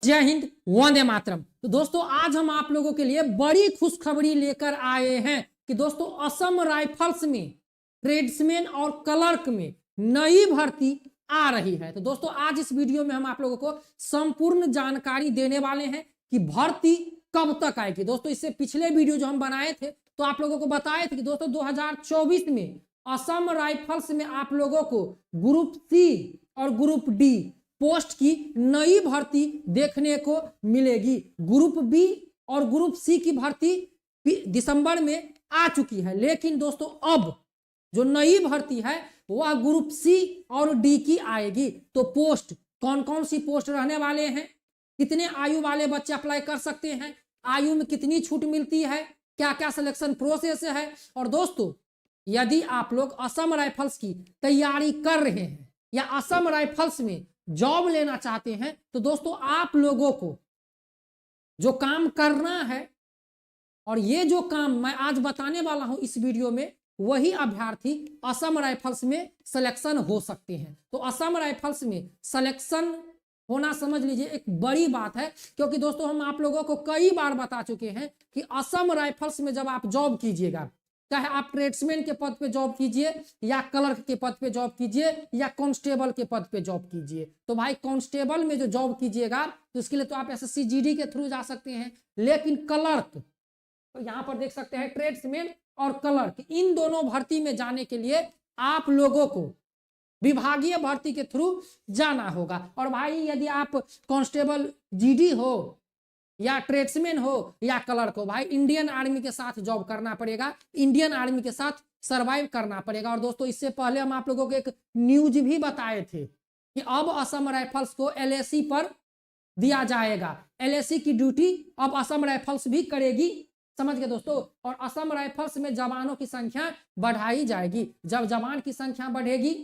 जय हिंद, वंदे मातरम। तो दोस्तों आज हम आप लोगों के लिए बड़ी खुशखबरी लेकर आए हैं कि दोस्तों असम राइफल्स में ट्रेड्समैन और क्लर्क में नई भर्ती आ रही है। तो दोस्तों आज इस वीडियो में हम आप लोगों को संपूर्ण जानकारी देने वाले हैं कि भर्ती कब तक आएगी। दोस्तों इससे पिछले वीडियो जो हम बनाए थे तो आप लोगों को बताए थे कि दोस्तों 2024 में असम राइफल्स में आप लोगों को ग्रुप सी और ग्रुप डी पोस्ट की नई भर्ती देखने को मिलेगी। ग्रुप बी और ग्रुप सी की भर्ती दिसंबर में आ चुकी है, लेकिन दोस्तों अब जो नई भर्ती है वह ग्रुप सी और डी की आएगी। तो पोस्ट कौन कौन सी पोस्ट रहने वाले हैं, कितने आयु वाले बच्चे अप्लाई कर सकते हैं, आयु में कितनी छूट मिलती है, क्या क्या सिलेक्शन प्रोसेस है। और दोस्तों यदि आप लोग असम राइफल्स की तैयारी कर रहे हैं या असम राइफल्स में जॉब लेना चाहते हैं तो दोस्तों आप लोगों को जो काम करना है और ये जो काम मैं आज बताने वाला हूं इस वीडियो में, वही अभ्यर्थी असम राइफल्स में सिलेक्शन हो सकते हैं। तो असम राइफल्स में सिलेक्शन होना समझ लीजिए एक बड़ी बात है, क्योंकि दोस्तों हम आप लोगों को कई बार बता चुके हैं कि असम राइफल्स में जब आप जॉब कीजिएगा, चाहे आप ट्रेड्समैन के पद पे जॉब कीजिए या क्लर्क के पद पे जॉब कीजिए या कांस्टेबल के पद पे जॉब कीजिए, तो भाई कांस्टेबल में जो जॉब कीजिएगा तो इसके लिए तो आप एसएससी जीडी के थ्रू जा सकते हैं, लेकिन क्लर्क तो यहाँ पर देख सकते हैं ट्रेड्समैन और क्लर्क इन दोनों भर्ती में जाने के लिए आप लोगों को विभागीय भर्ती के थ्रू जाना होगा। और भाई यदि आप कांस्टेबल जीडी हो या ट्रेड्समैन हो या क्लर्क हो, भाई इंडियन आर्मी के साथ जॉब करना पड़ेगा, इंडियन आर्मी के साथ सरवाइव करना पड़ेगा। और दोस्तों इससे पहले हम आप लोगों को एक न्यूज भी बताए थे कि अब असम राइफल्स को एलएसी पर दिया जाएगा, एलएसी की ड्यूटी अब असम राइफल्स भी करेगी, समझ गए दोस्तों। और असम राइफल्स में जवानों की संख्या बढ़ाई जाएगी। जब जवान की संख्या बढ़ेगी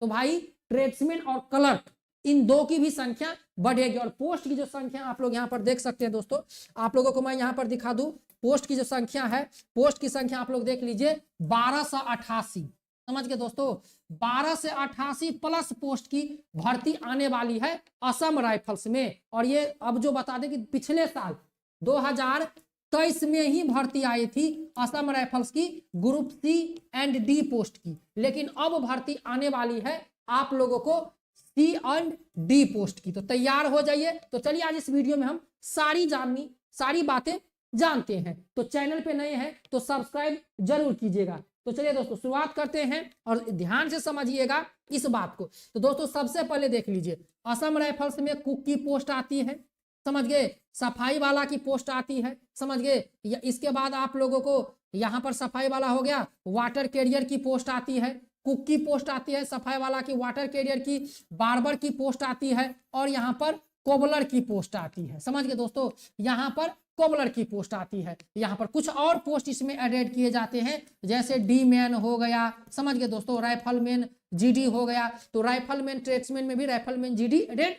तो भाई ट्रेड्समैन और क्लर्क इन दो की भी संख्या बढ़ेगी। और पोस्ट की जो संख्या आप लोग यहाँ पर देख सकते हैं दोस्तों, आप लोगों को मैं यहाँ पर दिखा दूं पोस्ट की जो संख्या है, पोस्ट की संख्या आप लोग देख लीजिए 1288, समझ गए दोस्तों। 12 से 88 प्लस पोस्ट की भर्ती आने वाली है असम राइफल्स में। और ये अब जो बता दें कि पिछले साल 2023 में ही भर्ती आई थी असम राइफल्स की group C and D post की, लेकिन अब भर्ती आने वाली है आप लोगों को सी एंड डी पोस्ट की। तो तैयार हो जाइए। तो चलिए आज इस वीडियो में हम सारी बातें जानते हैं। तो चैनल पे नए हैं तो सब्सक्राइब जरूर कीजिएगा। तो चलिए दोस्तों शुरुआत करते हैं और ध्यान से समझिएगा इस बात को। तो दोस्तों सबसे पहले देख लीजिए, असम राइफल्स में कुक की पोस्ट आती है, समझ गए, सफाई वाला की पोस्ट आती है, समझ गए। इसके बाद आप लोगों को यहाँ पर सफाई वाला हो गया, वाटर कैरियर की पोस्ट आती है, कुक की पोस्ट आती है, सफाई वाला की, वाटर कैरियर की, बार्बर की पोस्ट आती है, और यहाँ पर कोबलर की पोस्ट आती है, समझ गए दोस्तों। यहाँ पर कोबलर की पोस्ट आती है। यहाँ पर कुछ और पोस्ट इसमें एडेड किए जाते हैं, जैसे डी मैन हो गया, समझ गए दोस्तों, राइफलमैन जीडी हो गया। तो राइफलमैन ट्रेड्समैन में भी राइफलमैन जीडी एडेड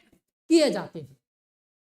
किए जाते हैं।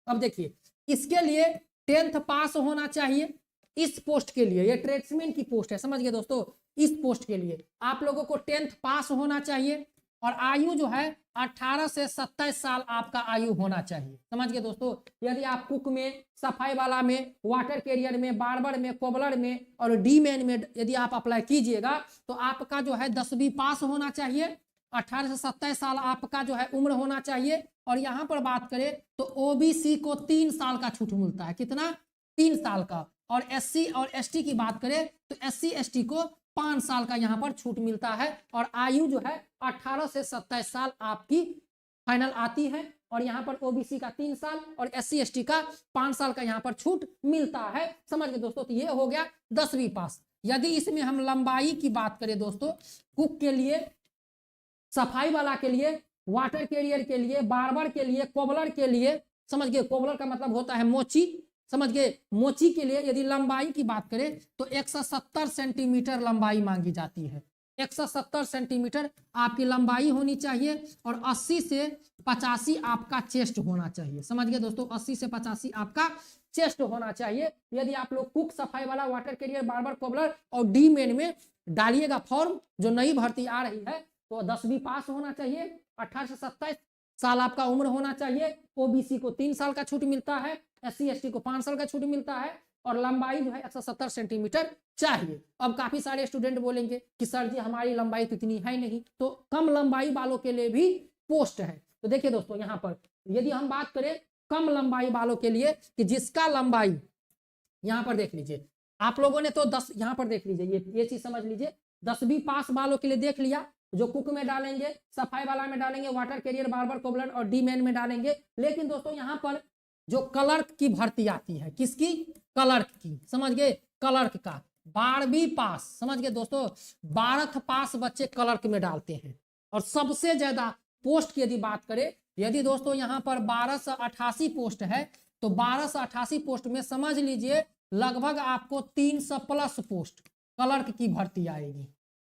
अब देखिए इसके लिए 10th पास होना चाहिए। इस पोस्ट के लिए, ये ट्रेड्समैन की पोस्ट है, समझ गए दोस्तों, इस पोस्ट के लिए आप लोगों को 10th पास होना चाहिए। और आयु जो है 18 से 27 साल आपका आयु होना चाहिए, समझ गए दोस्तों। यदि आप कुक में, सफाई वाला में, वाटर कैरियर में, बार्बर में, कोबलर में और डी मैन में यदि आप अप्लाई कीजिएगा तो आपका जो है 10वीं पास होना चाहिए, 18 से 27 साल आपका जो है उम्र होना चाहिए। और यहाँ पर बात करें तो ओबीसी को 3 साल का छूट मिलता है, कितना, 3 साल का। और एससी और एसटी की बात करें तो एससी एसटी को 5 साल का यहाँ पर छूट मिलता है। और आयु जो है 18 से 27 साल आपकी फाइनल आती है। और यहाँ पर ओबीसी का 3 साल और एससी एसटी का 5 साल का यहाँ पर छूट मिलता है, समझ गए दोस्तों। तो ये हो गया 10वीं पास। यदि इसमें हम लंबाई की बात करें दोस्तों, कुक के लिए, सफाई वाला के लिए, वाटर कैरियर के लिए, बार्बर के लिए, कोबलर के लिए, समझ गए, कोबलर का मतलब होता है मोची, समझ गए, मोची के लिए यदि लंबाई की बात करें तो 170 सेंटीमीटर लंबाई मांगी जाती है। 170 सेंटीमीटर आपकी लंबाई होनी चाहिए और 80 से 85 आपका चेस्ट होना चाहिए, समझ गए दोस्तों, 80 से 85 आपका चेस्ट होना चाहिए। यदि आप लोग कुक, सफाई वाला, वाटर कैरियर, बार्बर, कोबलर और डी मैन में डालिएगा फॉर्म, जो नई भर्ती आ रही है, तो 10वीं पास होना चाहिए, 18 से 27 साल आपका उम्र होना चाहिए। ओबीसी को 3 साल का छूट मिलता है, SC ST को 5 साल का छूट मिलता है, और लंबाई जो है 170 सेंटीमीटर चाहिए। अब काफी सारे स्टूडेंट बोलेंगे कि सर जी हमारी लंबाई तो इतनी है नहीं, तो कम लंबाई वालों के लिए भी पोस्ट है। तो देखिए दोस्तों, यहाँ पर यदि हम बात करें कम लंबाई वालों के लिए, कि जिसका लंबाई, यहाँ पर देख लीजिए आप लोगों ने तो 10, यहाँ पर देख लीजिए ये चीज समझ लीजिए, 10वीं पास वालों के लिए देख लिया, जो कुक में डालेंगे, सफाई वाला में डालेंगे, वाटर कैरियर, बार्बर, कोबलर और डी मैन में डालेंगे। लेकिन दोस्तों यहाँ पर जो क्लर्क की भर्ती आती है, किसकी? क्लर्क की, समझ गए? क्लर्क का 12वीं पास, समझ गए दोस्तों, 12th पास बच्चे क्लर्क में डालते हैं। और सबसे ज्यादा पोस्ट की यदि बात करें, यदि दोस्तों यहाँ पर 1288 पोस्ट है, तो 1288 पोस्ट में समझ लीजिए लगभग आपको 300 प्लस पोस्ट क्लर्क की भर्ती आएगी।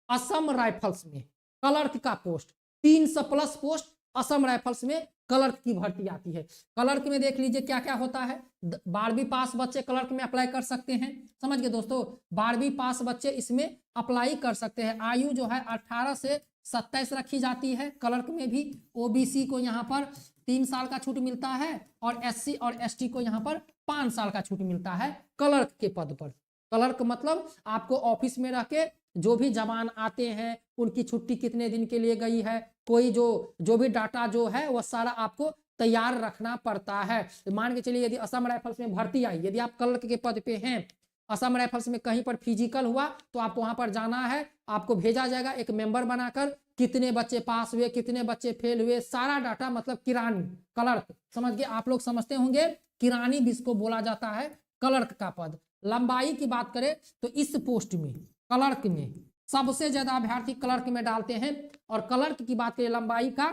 असम राइफल्स में क्लर्क का post 300 plus post Assam rifles में क्लर्क की भर्ती आती है। क्लर्क में देख लीजिए क्या क्या होता है। 12वीं पास बच्चे क्लर्क में अप्लाई कर सकते हैं, समझ गए दोस्तों, 12वीं पास बच्चे इसमें अप्लाई कर सकते हैं। आयु जो है 18 से 27 रखी जाती है क्लर्क में भी। ओबीसी को यहाँ पर 3 साल का छूट मिलता है, और SC और ST को यहाँ पर 5 साल का छूट मिलता है क्लर्क के पद पर। क्लर्क मतलब आपको ऑफिस में रह के जो भी जवान आते हैं उनकी छुट्टी कितने दिन के लिए गई है, कोई जो भी डाटा जो है वह सारा आपको तैयार रखना पड़ता है। मान के चलिए यदि असम राइफल्स में भर्ती आई, यदि आप क्लर्क के पद पे हैं, असम राइफल्स में कहीं पर फिजिकल हुआ, तो आपको वहां पर जाना है, आपको भेजा जाएगा एक मेंबर बनाकर, कितने बच्चे पास हुए, कितने बच्चे फेल हुए, सारा डाटा, मतलब किरानी, क्लर्क, समझ गए आप लोग, समझते होंगे किरानी भी इसको बोला जाता है, क्लर्क का पद। लंबाई की बात करें तो इस पोस्ट में, क्लर्क में सबसे ज्यादा अभ्यर्थी क्लर्क में डालते हैं, और क्लर्क की बात करें लंबाई का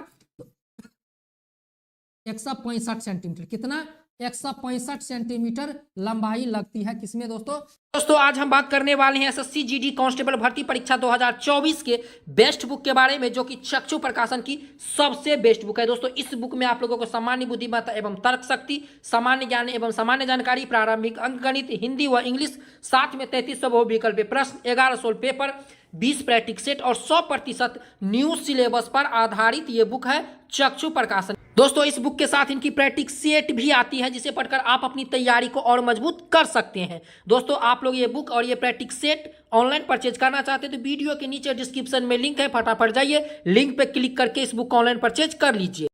165 सेंटीमीटर, कितना? 165 सेंटीमीटर लंबाई लगती है किसमें दोस्तों आज हम बात करने वाले हैं SSC GD कांस्टेबल भर्ती परीक्षा 2024 के बेस्ट बुक के बारे में, जो कि चक्षु प्रकाशन की सबसे बेस्ट बुक है दोस्तों। इस बुक में आप लोगों को सामान्य बुद्धिमत्ता एवं तर्क शक्ति, सामान्य ज्ञान एवं सामान्य जानकारी, प्रारंभिक अंकगणित, हिंदी व इंग्लिश, साथ में 3300 बहुविकल्पीय प्रश्न, 11 सोल्व पेपर, 20 प्रैक्टिस सेट और 100% न्यू सिलेबस पर आधारित ये बुक है चक्षु प्रकाशन। दोस्तों इस बुक के साथ इनकी प्रैक्टिस सेट भी आती है, जिसे पढ़कर आप अपनी तैयारी को और मजबूत कर सकते हैं। दोस्तों आप लोग ये बुक और ये प्रैक्टिस सेट ऑनलाइन परचेज करना चाहते हैं तो वीडियो के नीचे डिस्क्रिप्शन में लिंक है, फटाफट जाइए, लिंक पे क्लिक करके इस बुक को ऑनलाइन परचेज कर लीजिए।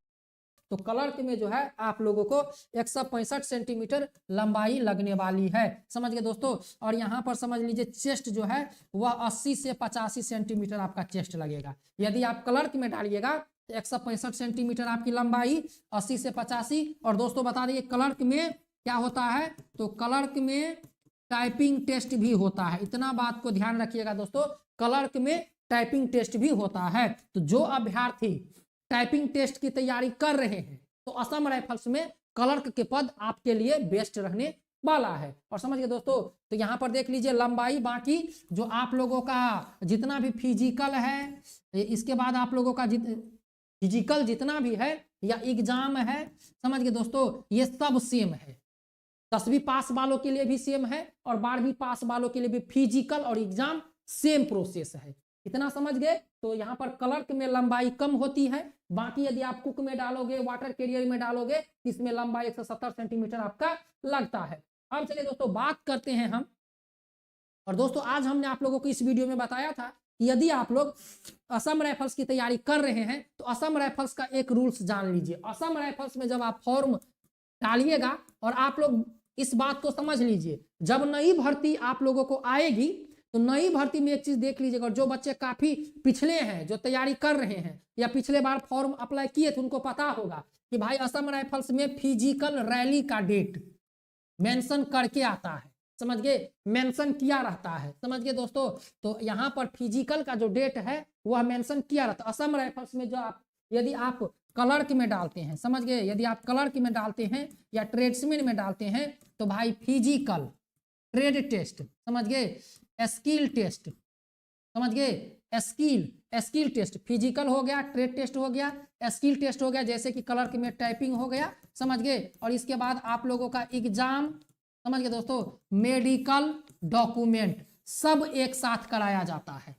तो क्लर्क में जो है आप लोगों को 165 सेंटीमीटर लंबाई लगने वाली है, समझ गए दोस्तों। और यहाँ पर समझ लीजिए चेस्ट जो है वह 80 से 85 सेंटीमीटर आपका चेस्ट लगेगा। यदि आप क्लर्क में डालिएगा तो 165 सेंटीमीटर आपकी लंबाई, 80 से 85। और दोस्तों बता दें क्लर्क में क्या होता है, तो क्लर्क में टाइपिंग टेस्ट भी होता है, इतना बात को ध्यान रखिएगा दोस्तों, क्लर्क में टाइपिंग टेस्ट भी होता है। तो जो अभ्यर्थी टाइपिंग टेस्ट की तैयारी कर रहे हैं तो असम राइफल्स में क्लर्क के पद आपके लिए बेस्ट रहने वाला है। और समझ गए दोस्तों, तो यहाँ पर देख लीजिए लंबाई, बाकी जो आप लोगों का जितना भी फिजिकल है, इसके बाद आप लोगों का फिजिकल जितना भी है या एग्जाम है, समझ गए दोस्तों, ये सब सेम है। 10वीं पास वालों के लिए भी सेम है और 12वीं पास वालों के लिए भी फिजिकल और एग्जाम सेम प्रोसेस है, इतना समझ गए। तो यहाँ पर क्लर्क में लंबाई कम होती है, बाकी यदि आप कुक में डालोगे, वाटर कैरियर में डालोगे, इसमें लंबाई 170 सेंटीमीटर आपका लगता है। अब चलिए दोस्तों बात करते हैं हम, और दोस्तों आज हमने आप लोगों को इस वीडियो में बताया था कि यदि आप लोग असम राइफल्स की तैयारी कर रहे हैं तो असम राइफल्स का एक रूल्स जान लीजिए। असम राइफल्स में जब आप फॉर्म डालिएगा, और आप लोग इस बात को समझ लीजिए, जब नई भर्ती आप लोगों को आएगी तो नई भर्ती में एक चीज देख लीजिएगा, जो बच्चे काफी पिछले हैं, जो तैयारी कर रहे हैं या पिछले बार फॉर्म अप्लाई किए थे, उनको पता होगा कि भाई असम राइफल्स में फिजिकल रैली का डेट मेंशन करके आता है, समझ गए, मेंशन किया रहता है, समझ गए दोस्तों। तो यहाँ पर फिजिकल का जो डेट है वह मेंशन किया रहता है। असम राइफल्स में जो यदि आप क्लर्क में डालते हैं, समझ गए, यदि आप क्लर्क में डालते हैं या ट्रेड्समैन में डालते हैं तो भाई फिजिकल, ट्रेड टेस्ट, समझ गए, स्किल टेस्ट, समझ गए, स्किल टेस्ट, फिजिकल हो गया, ट्रेड टेस्ट हो गया, स्किल टेस्ट हो गया, जैसे कि क्लर्क में टाइपिंग हो गया, समझ गए। और इसके बाद आप लोगों का एग्जाम, समझ गए दोस्तों, मेडिकल डॉक्यूमेंट सब एक साथ कराया जाता है,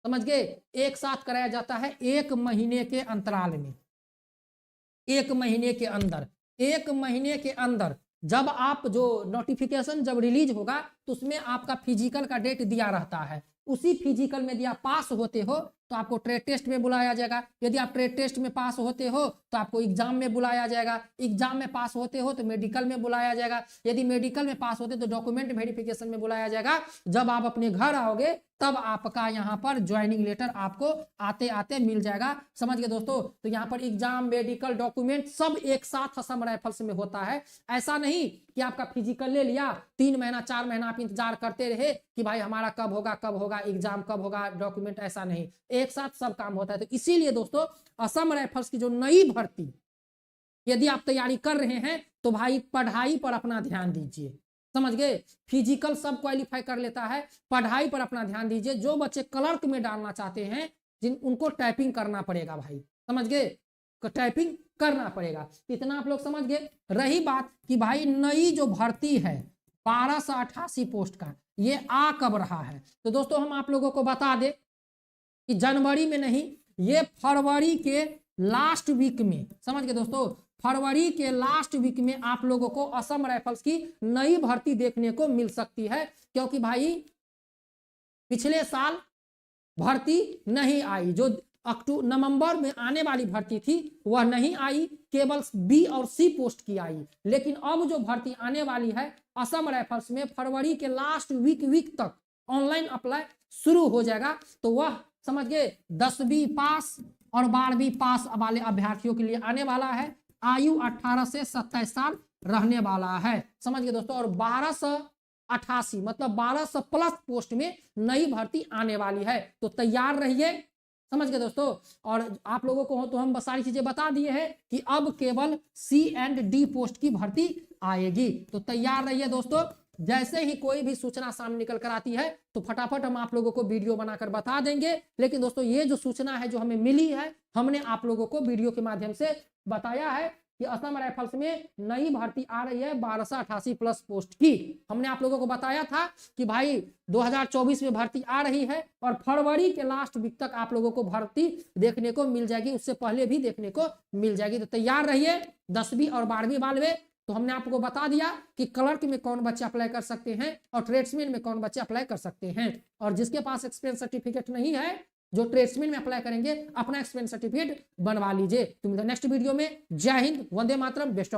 समझ गए, एक साथ कराया जाता है 1 महीने के अंतराल में। 1 महीने के अंदर, 1 महीने के अंदर जब आप जो नोटिफिकेशन जब रिलीज होगा तो उसमें आपका फिजिकल का डेट दिया रहता है। उसी फिजिकल में यदि आप पास होते हो तो आपको ट्रेड टेस्ट में बुलाया जाएगा। यदि आप ट्रेड टेस्ट में पास होते हो तो आपको एग्जाम में बुलाया जाएगा। एग्जाम में पास होते हो तो मेडिकल में बुलाया जाएगा। यदि मेडिकल में पास होते तो डॉक्यूमेंट वेरिफिकेशन में बुलाया जाएगा। जब आप अपने घर आओगे तब आपका यहाँ पर ज्वाइनिंग लेटर आपको आते आते मिल जाएगा। समझ गए दोस्तों। तो यहाँ पर एग्जाम, मेडिकल, डॉक्यूमेंट सब एक साथ असम राइफल्स में होता है। ऐसा नहीं कि आपका फिजिकल ले लिया, 3 महीना 4 महीना आप इंतजार करते रहे कि भाई हमारा कब होगा एग्जाम, कब होगा डॉक्यूमेंट, ऐसा नहीं, एक साथ सब काम होता है। तो इसीलिए दोस्तों असम राइफल्स की जो नई भर्ती यदि आप तैयारी कर रहे हैं तो भाई पढ़ाई पर अपना ध्यान दीजिए। समझ गए। फिजिकल सब क्वालिफाई कर लेता है, पढ़ाई पर अपना ध्यान दीजिए। जो बच्चे क्लर्क में डालना चाहते हैं उनको टाइपिंग करना पड़ेगा भाई। समझ गए, टाइपिंग करना पड़ेगा। इतना आप लोग समझ गए। रही बात कि भाई नई जो भर्ती है 1288 पोस्ट का, ये आ कब रहा है, तो दोस्तों हम आप लोगों को बता दें कि जनवरी में नहीं, ये फरवरी के लास्ट वीक में, समझ गए दोस्तों, फरवरी के लास्ट वीक में आप लोगों को असम राइफल्स की नई भर्ती देखने को मिल सकती है। क्योंकि भाई पिछले साल भर्ती नहीं आई, जो नवंबर में आने वाली भर्ती थी वह नहीं आई, केवल बी और सी पोस्ट की आई। लेकिन अब जो भर्ती आने वाली है असम राइफल्स में फरवरी के लास्ट वीक तक ऑनलाइन अप्लाई शुरू हो जाएगा। तो वह समझ गए 10वीं पास और 12वीं पास वाले अभ्यर्थियों के लिए आने वाला है। आयु 18 से 27 साल रहने वाला है। समझ गए दोस्तों। और 1288 मतलब 1200 प्लस पोस्ट में नई भर्ती आने वाली है। तो तैयार रहिए। समझ गए दोस्तों। और आप लोगों को तो हम सारी चीजें बता दिए हैं कि अब केवल सी एंड डी पोस्ट की भर्ती आएगी। तो तैयार रहिए दोस्तों। जैसे ही कोई भी सूचना सामने निकल कर आती है तो फटाफट हम आप लोगों को वीडियो बनाकर बता देंगे। लेकिन दोस्तों ये जो सूचना है जो हमें मिली है, हमने आप लोगों को वीडियो के माध्यम से बताया है कि असम राइफल्स में नई भर्ती आ रही है 1288 प्लस पोस्ट की। हमने आप लोगों को बताया था कि भाई 2024 में भर्ती आ रही है और फरवरी के लास्ट वीक तक आप लोगों को भर्ती देखने को मिल जाएगी, उससे पहले भी देखने को मिल जाएगी। तो तैयार रहिए। 10वीं और 12वीं वाले तो हमने आपको बता दिया कि क्लर्क में कौन बच्चे अप्लाई कर सकते हैं और ट्रेड्समैन में कौन बच्चे अप्लाई कर सकते हैं। और जिसके पास एक्सपीरियंस सर्टिफिकेट नहीं है, जो ट्रेड्समैन में अप्लाई करेंगे, अपना एक्सपीरियंस सर्टिफिकेट बनवा लीजिए। तो मिलते हैं नेक्स्ट वीडियो में। जय हिंद, वंदे मातरम, बेस्ट ऑफ